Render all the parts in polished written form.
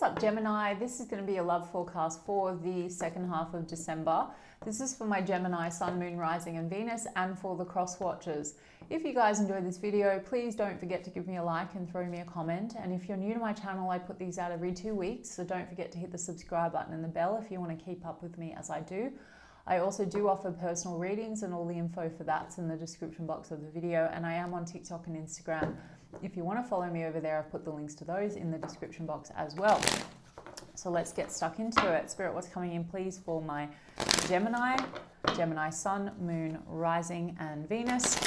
What's up, Gemini? This is going to be a love forecast for the second half of December. This is for my Gemini Sun, Moon, Rising and Venus, and for the cross watchers. If you guys enjoyed this video, please don't forget to give me a like and throw me a comment. And if you're new to my channel, I put these out every 2 weeks, so don't forget to hit the subscribe button and the bell if you want to keep up with me as I do. I also do offer personal readings, and all the info for that's in the description box of the video, and I am on TikTok and Instagram. If you want to follow me over there, I've put the links to those in the description box as well. So let's get stuck into it. Spirit, what's coming in please for my Gemini, Gemini Sun, Moon, Rising and Venus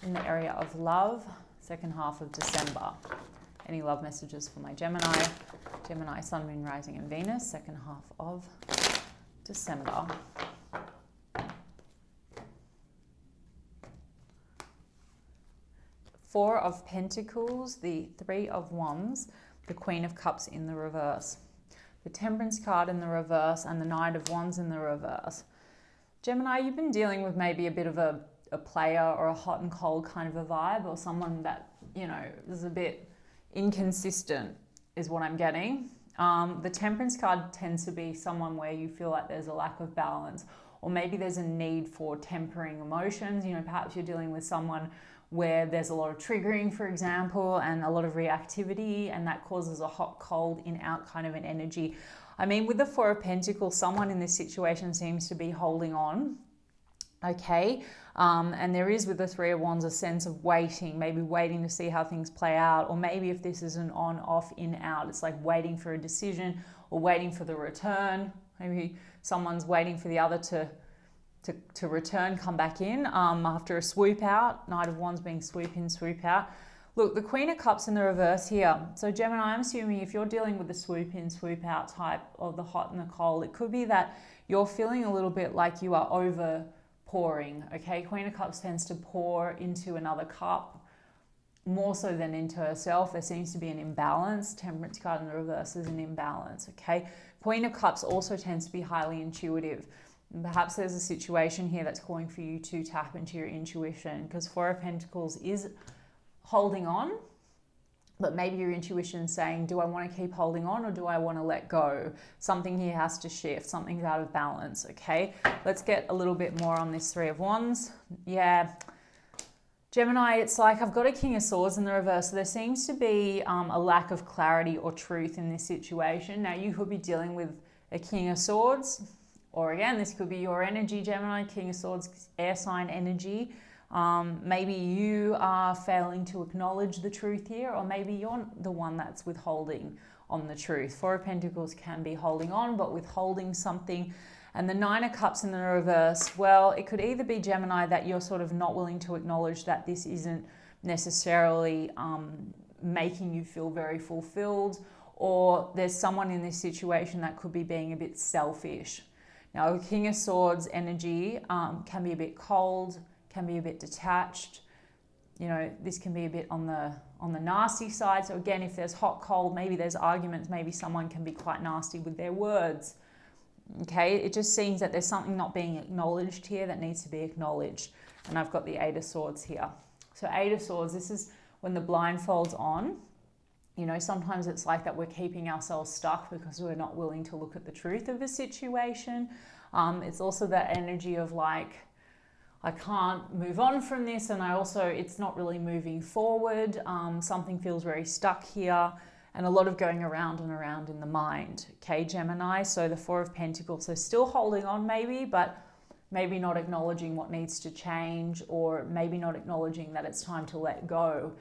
in the area of love, second half of December. Any love messages for my Gemini, Gemini Sun, Moon, Rising and Venus, second half of December. Four of Pentacles, the Three of Wands, the Queen of Cups in the reverse, the Temperance card in the reverse, and the Knight of Wands in the reverse. Gemini, you've been dealing with maybe a bit of a player or a hot and cold kind of a vibe, or someone that, you know, is a bit inconsistent is what I'm getting. The Temperance card tends to be someone where you feel like there's a lack of balance, or maybe there's a need for tempering emotions. You know, perhaps you're dealing with someone where there's a lot of triggering, for example, and a lot of reactivity, and that causes a hot, cold, in, out kind of an energy. I mean, with the Four of Pentacles, someone in this situation seems to be holding on, okay? And there is, with the Three of Wands, a sense of waiting, maybe waiting to see how things play out, or maybe if this is an on, off, in, out, it's like waiting for a decision or waiting for the return. Maybe someone's waiting for the other to return, come back in after a swoop out. Knight of Wands being swoop in, swoop out. Look, the Queen of Cups in the reverse here. So Gemini, I'm assuming if you're dealing with the swoop in, swoop out type of the hot and the cold, it could be that you're feeling a little bit like you are over pouring, okay? Queen of Cups tends to pour into another cup more so than into herself. There seems to be an imbalance. Temperance card in the reverse is an imbalance, okay? Queen of Cups also tends to be highly intuitive. And perhaps there's a situation here that's calling for you to tap into your intuition, because Four of Pentacles is holding on, but maybe your intuition is saying, do I want to keep holding on or do I want to let go? Something here has to shift. Something's out of balance, okay? Let's get a little bit more on this Three of Wands. Yeah. Gemini, it's like I've got a King of Swords in the reverse. So there seems to be a lack of clarity or truth in this situation. Now, you could be dealing with a King of Swords, or again, this could be your energy, Gemini, King of Swords, air sign energy. Maybe you are failing to acknowledge the truth here, or maybe you're the one that's withholding on the truth. Four of Pentacles can be holding on, but withholding something. And the Nine of Cups in the reverse, well, it could either be, Gemini, that you're sort of not willing to acknowledge that this isn't necessarily making you feel very fulfilled, or there's someone in this situation that could be being a bit selfish. Now, the King of Swords energy can be a bit cold, can be a bit detached. You know, this can be a bit on the nasty side. So again, if there's hot, cold, maybe there's arguments, maybe someone can be quite nasty with their words. Okay, it just seems that there's something not being acknowledged here that needs to be acknowledged. And I've got the Eight of Swords here. So Eight of Swords, this is when the blindfold's on. You know, sometimes it's like that we're keeping ourselves stuck because we're not willing to look at the truth of a situation. It's also that energy of like, I can't move on from this, and it's not really moving forward. Something feels very stuck here, and a lot of going around and around in the mind. Okay, Gemini, so the Four of Pentacles, so still holding on maybe, but maybe not acknowledging what needs to change, or maybe not acknowledging that it's time to let go.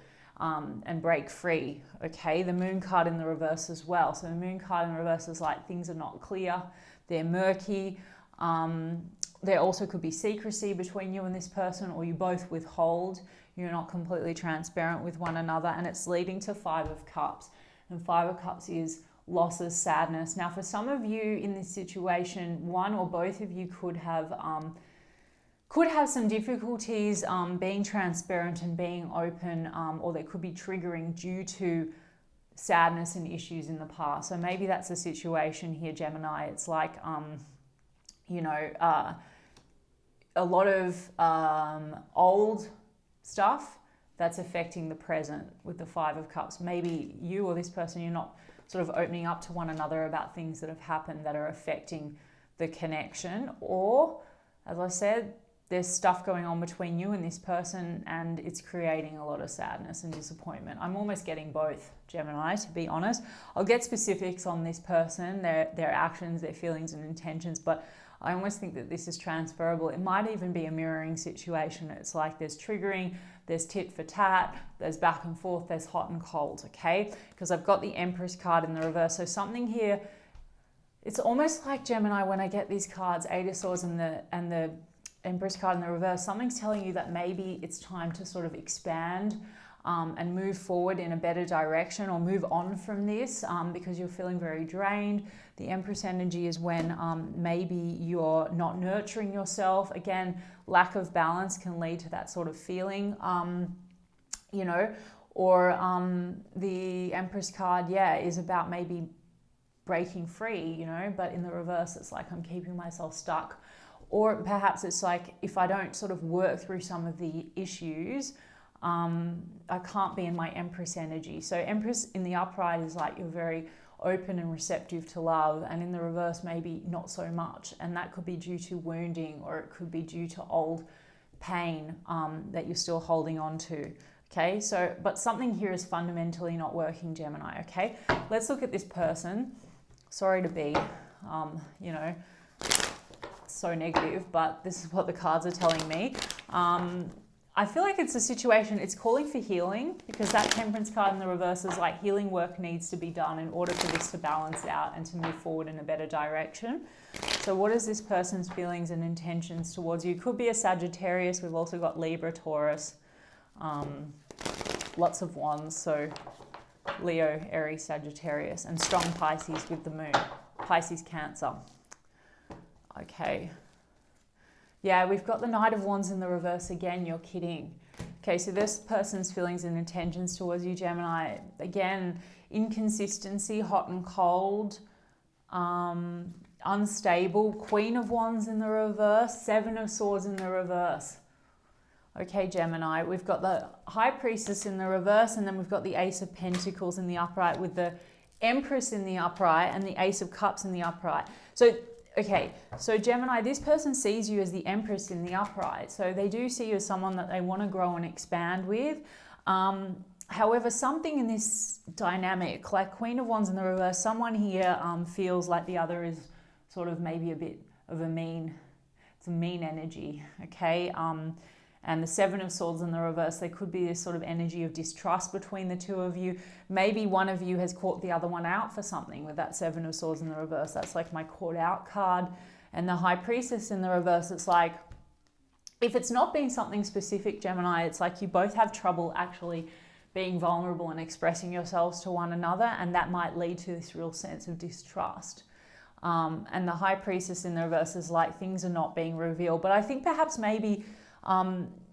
And break free, okay? The Moon card in the reverse as well. So the Moon card in the reverse is like things are not clear, they're murky. There also could be secrecy between you and this person, or you both withhold. You're not completely transparent with one another, and it's leading to Five of Cups. And Five of Cups is losses, sadness. Now, for some of you in this situation, one or both of you could have some difficulties being transparent and being open, or there could be triggering due to sadness and issues in the past. So maybe that's the situation here, Gemini. It's like, you know, a lot of old stuff that's affecting the present with the Five of Cups. Maybe you or this person, you're not sort of opening up to one another about things that have happened that are affecting the connection. Or, as I said, there's stuff going on between you and this person and it's creating a lot of sadness and disappointment. I'm almost getting both, Gemini, to be honest. I'll get specifics on this person, their actions, their feelings and intentions, but I almost think that this is transferable. It might even be a mirroring situation. It's like there's triggering, there's tit for tat, there's back and forth, there's hot and cold, okay? Because I've got the Empress card in the reverse. So something here, it's almost like, Gemini, when I get these cards, Eight of Swords and the Empress card in the reverse, something's telling you that maybe it's time to sort of expand and move forward in a better direction, or move on from this because you're feeling very drained. The Empress energy is when maybe you're not nurturing yourself. Again, lack of balance can lead to that sort of feeling, you know, or the Empress card, yeah, is about maybe breaking free, you know, but in the reverse, it's like I'm keeping myself stuck. Or perhaps it's like, if I don't sort of work through some of the issues, I can't be in my Empress energy. So Empress in the upright is like you're very open and receptive to love, and in the reverse, maybe not so much. And that could be due to wounding, or it could be due to old pain that you're still holding on to. Okay, so, but something here is fundamentally not working, Gemini, okay? Let's look at this person. Sorry to be, you know, so negative, but this is what the cards are telling me. I feel like it's a situation, it's calling for healing, because that Temperance card in the reverse is like healing work needs to be done in order for this to balance out and to move forward in a better direction. So what is this person's feelings and intentions towards you? Could be a Sagittarius. We've also got Libra, Taurus, lots of wands. So Leo, Aries, Sagittarius, and strong Pisces with the moon. Pisces, Cancer. Okay. Yeah, we've got the Knight of Wands in the reverse again. You're kidding. Okay, so this person's feelings and intentions towards you, Gemini. Again, inconsistency, hot and cold, unstable. Queen of Wands in the reverse, Seven of Swords in the reverse. Okay, Gemini, we've got the High Priestess in the reverse, and then we've got the Ace of Pentacles in the upright with the Empress in the upright and the Ace of Cups in the upright. So, okay, so Gemini, this person sees you as the Empress in the upright. So they do see you as someone that they want to grow and expand with. However, something in this dynamic, like Queen of Wands in the reverse, someone here feels like the other is sort of maybe a bit of a mean energy, okay? And the Seven of Swords in the reverse, there could be this sort of energy of distrust between the two of you. Maybe one of you has caught the other one out for something with that Seven of Swords in the reverse. That's like my caught out card. And the High Priestess in the reverse, it's like, if it's not being something specific, Gemini, it's like you both have trouble actually being vulnerable and expressing yourselves to one another, and that might lead to this real sense of distrust. And the High Priestess in the reverse is like things are not being revealed. But I think perhaps maybe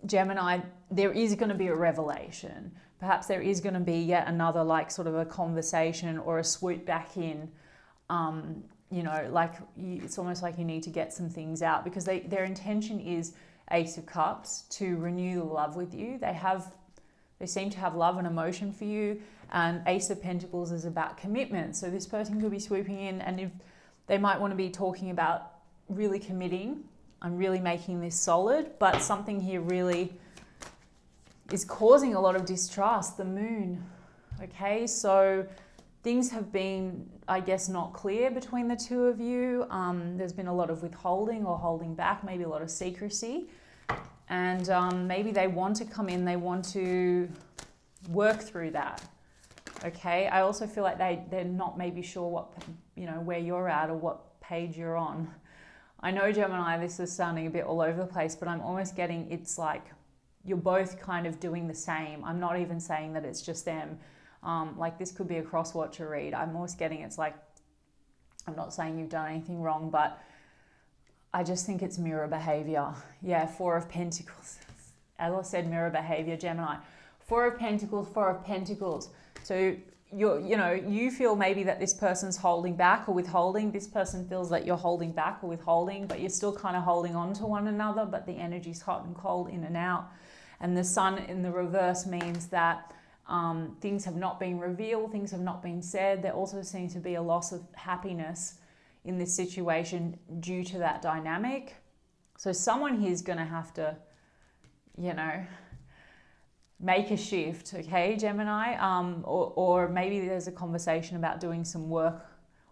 Gemini, there is going to be a revelation. Perhaps there is going to be yet another like sort of a conversation or a swoop back in. You know, like it's almost like you need to get some things out, because their intention is Ace of Cups, to renew the love with you. They seem to have love and emotion for you, and Ace of Pentacles is about commitment. So this person could be swooping in, and if they might want to be talking about really committing, I'm really making this solid, but something here really is causing a lot of distrust, the moon. Okay, so things have been, I guess, not clear between the two of you. There's been a lot of withholding or holding back, maybe a lot of secrecy. And maybe they want to come in, they want to work through that. Okay, I also feel like they're not maybe sure what, you know, where you're at or what page you're on. I know, Gemini, this is sounding a bit all over the place, but I'm almost getting it's like you're both kind of doing the same. I'm not even saying that it's just them. Like this could be a cross-watcher read. I'm almost getting it's like, I'm not saying you've done anything wrong, but I just think it's mirror behavior. Yeah, Four of Pentacles. As I said, mirror behavior, Gemini. Four of Pentacles, Four of Pentacles. So you feel maybe that this person's holding back or withholding. This person feels that you're holding back or withholding, but you're still kind of holding on to one another, but the energy's hot and cold, in and out. And the Sun in the reverse means that Things have not been revealed, things have not been said. There also seems to be a loss of happiness in this situation due to that dynamic. So someone here is going to have to, make a shift, okay, Gemini? Or maybe there's a conversation about doing some work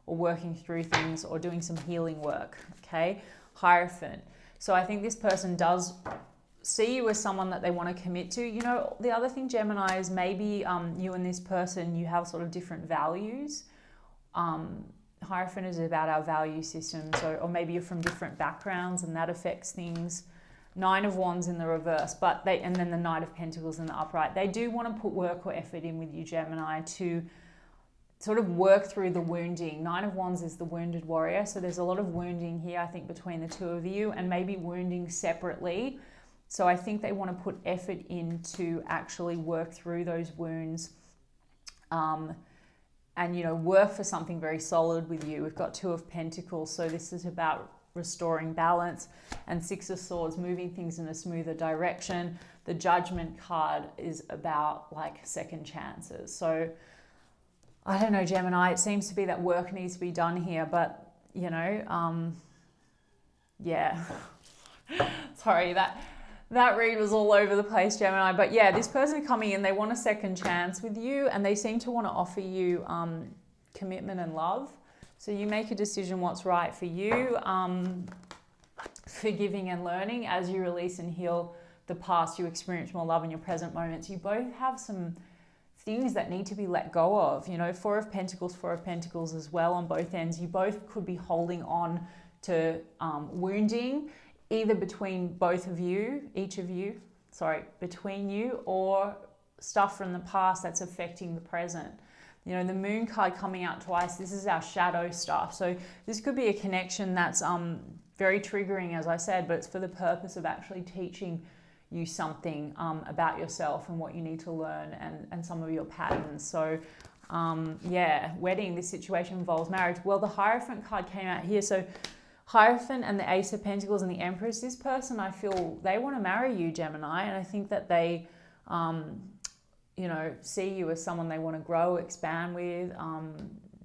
or working through things or doing some healing work, okay? Hierophant. So I think this person does see you as someone that they want to commit to. The other thing, Gemini, is maybe you and this person, you have sort of different values. Hierophant is about our value system, or maybe you're from different backgrounds and that affects things. 9 of Wands in the reverse, and then the Knight of Pentacles in the upright. They do want to put work or effort in with you, Gemini, to sort of work through the wounding. 9 of Wands is the wounded warrior, so there's a lot of wounding here, I think, between the two of you, and maybe wounding separately. So I think they want to put effort in to actually work through those wounds, and work for something very solid with you. We've got 2 of Pentacles, so this is about restoring balance, and 6 of Swords, moving things in a smoother direction. The Judgment card is about like second chances. So I don't know, Gemini, it seems to be that work needs to be done here, but yeah. Sorry, that read was all over the place, Gemini. But yeah, this person coming in, they want a second chance with you, and they seem to want to offer you commitment and love. So you make a decision what's right for you, forgiving and learning. As you release and heal the past, you experience more love in your present moments. You both have some things that need to be let go of. 4 of Pentacles as well on both ends. You both could be holding on to wounding, either between both of you, between you, or stuff from the past that's affecting the present. The Moon card coming out twice, this is our shadow stuff. So this could be a connection that's very triggering, as I said, but it's for the purpose of actually teaching you something about yourself and what you need to learn, and some of your patterns. So wedding, this situation involves marriage. Well, the Hierophant card came out here. So Hierophant and the Ace of Pentacles and the Empress, this person, I feel they want to marry you, Gemini, and I think that they see you as someone they want to grow, expand with.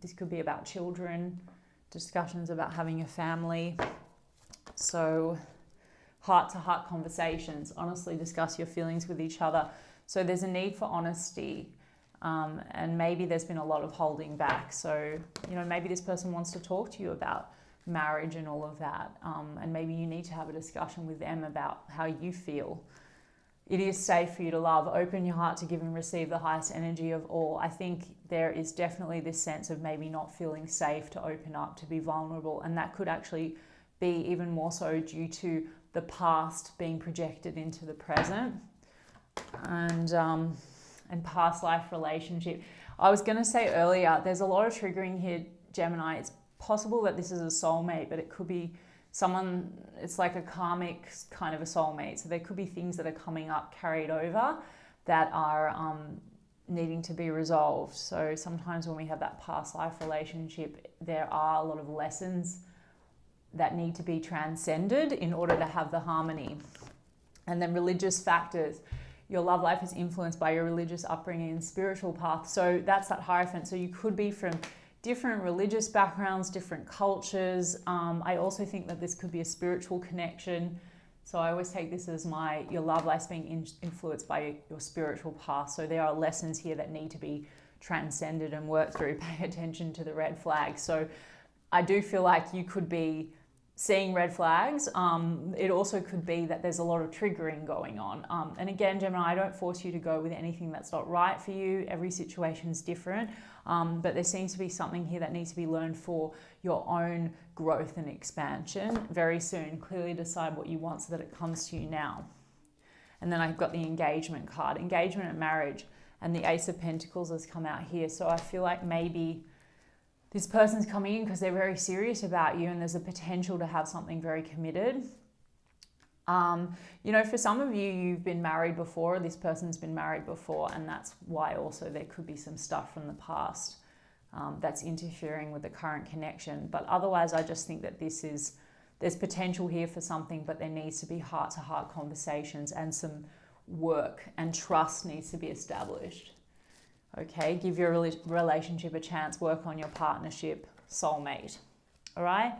This could be about children, discussions about having a family. So heart-to-heart conversations, honestly discuss your feelings with each other. So there's a need for honesty, and maybe there's been a lot of holding back. So, maybe this person wants to talk to you about marriage and all of that, and maybe you need to have a discussion with them about how you feel. It is safe for you to love. Open your heart to give and receive the highest energy of all. I think there is definitely this sense of maybe not feeling safe to open up, to be vulnerable, and that could actually be even more so due to the past being projected into the present, and past life relationship. I was going to say earlier, there's a lot of triggering here, Gemini. It's possible that this is a soulmate, but it could be someone, it's like a karmic kind of a soulmate. So there could be things that are coming up, carried over, that are needing to be resolved. So sometimes when we have that past life relationship, there are a lot of lessons that need to be transcended in order to have the harmony. And then religious factors. Your love life is influenced by your religious upbringing and spiritual path. So that's that Hierophant. So you could be from different religious backgrounds, different cultures. I also think that this could be a spiritual connection. So I always take this as your love life's being influenced by your spiritual path. So there are lessons here that need to be transcended and worked through. Pay attention to the red flags. So I do feel like you could be seeing red flags. It also could be that there's a lot of triggering going on. And again, Gemini, I don't force you to go with anything that's not right for you. Every situation is different. But there seems to be something here that needs to be learned for your own growth and expansion very soon. Clearly decide what you want so that it comes to you now. And then I've got the Engagement card, engagement and marriage, and the Ace of Pentacles has come out here. So I feel like maybe this person's coming in because they're very serious about you, and there's a potential to have something very committed. For some of you, you've been married before, or this person's been married before, and that's why also there could be some stuff from the past that's interfering with the current connection. But otherwise, I just think that there's potential here for something, but there needs to be heart-to-heart conversations and some work, and trust needs to be established. Okay, give your relationship a chance, work on your partnership, soulmate. All right?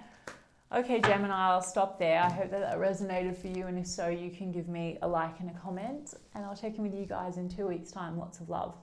Okay, Gemini, I'll stop there. I hope that resonated for you, and if so, you can give me a like and a comment, and I'll check in with you guys in 2 weeks' time. Lots of love.